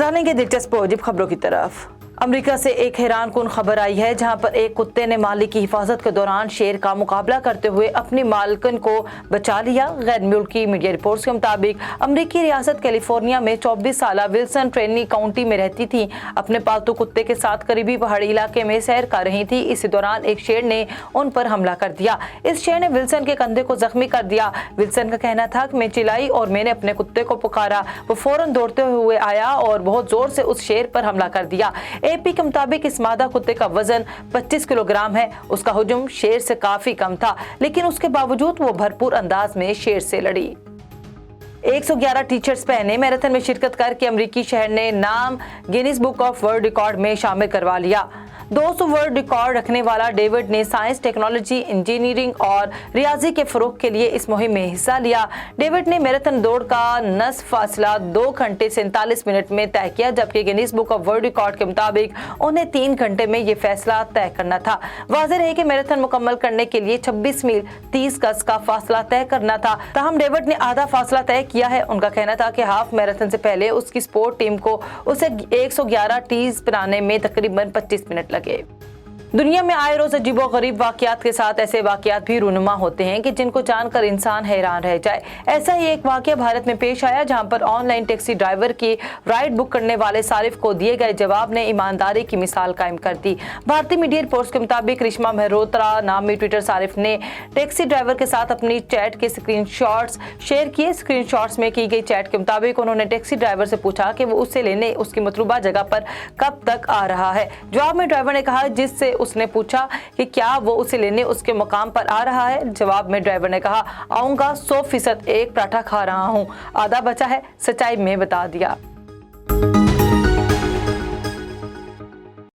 चलेंगे दिलचस्प वाजिब खबरों की तरफ। अमेरिका से एक हैरान कुन खबर आई है, जहां पर एक कुत्ते ने मालिक की हिफाजत के दौरान शेर का मुकाबला करते हुए अपनी मालकिन को बचा लिया। गैर मुल्की मीडिया रिपोर्ट्स के मुताबिक अमेरिकी रियासत कैलिफोर्निया में 24 साल विल्सन ट्रेनी काउंटी में रहती थी। अपने पालतू कुत्ते के साथ करीबी पहाड़ी इलाके में सैर कर रही थी। इसी दौरान एक शेर ने उन पर हमला कर दिया। इस शेर ने विल्सन के कंधे को जख्मी कर दिया। विल्सन का कहना था कि मैं चिल्लाई और मैंने अपने कुत्ते को पुकारा। वो फौरन दौड़ते हुए आया और बहुत जोर से उस शेर पर हमला कर दिया। एपी के मुताबिक इस मादा कुत्ते का वजन 25 किलोग्राम है। उसका हुजूम शेर से काफी कम था, लेकिन उसके बावजूद वो भरपूर अंदाज में शेर से लड़ी। 111 टी-शर्ट्स पहने मैराथन में शिरकत करके अमेरिकी शहर ने नाम Guinness book of world record में शामिल करवा लिया। 200 वर्ल्ड रिकॉर्ड रखने वाला डेविड ने साइंस, टेक्नोलॉजी, इंजीनियरिंग और रियाजी के फरोग के लिए इस मुहिम में हिस्सा लिया। डेविड ने मैराथन दौड़ का नस्फ फासला 2 घंटे 47 मिनट में तय किया, जबकि Guinness book of world record के मुताबिक उन्हें 3 घंटे में ये फैसला तय करना था। वाज़ेह है कि मैराथन मुकम्मल करने के लिए 26 मील 30 गज का फासला तय करना था। ताहम डेविड ने आधा फासला तय किया है। उनका कहना था कि हाफ मैराथन से पहले उसकी स्पोर्ट टीम को उसे 111 टीज बनाने में तकरीबन 25 मिनट लगे। दुनिया में आए रोज अजीबोगरीब वाकयात के साथ ऐसे वाकयात भी रूनुमा होते हैं कि जिनको जानकर इंसान हैरान रह जाए। ऐसा ही एक वाकया भारत में पेश आया, जहां पर ऑनलाइन टैक्सी ड्राइवर की राइड बुक करने वाले सारिफ को दिए गए जवाब ने ईमानदारी की मिसाल कायम कर दी। भारतीय मीडिया रिपोर्ट्स के मुताबिक रिश्मा मेहरोत्रा नामी ट्विटर सारिफ ने टैक्सी ड्राइवर के साथ अपनी चैट के स्क्रीनशॉट्स शेयर किए। स्क्रीनशॉट्स में की गई चैट के मुताबिक उन्होंने टैक्सी ड्राइवर से पूछा कि वो उसे लेने उसकी मतलूबा जगह पर कब तक आ रहा है। जवाब में ड्राइवर ने कहा, जिससे उसने पूछा कि क्या वो उसे लेने उसके मुकाम पर आ रहा है। जवाब में ड्राइवर ने कहा, आऊंगा 100%, एक पराठा खा रहा हूं, आधा बचा है, सच्चाई में बता दिया।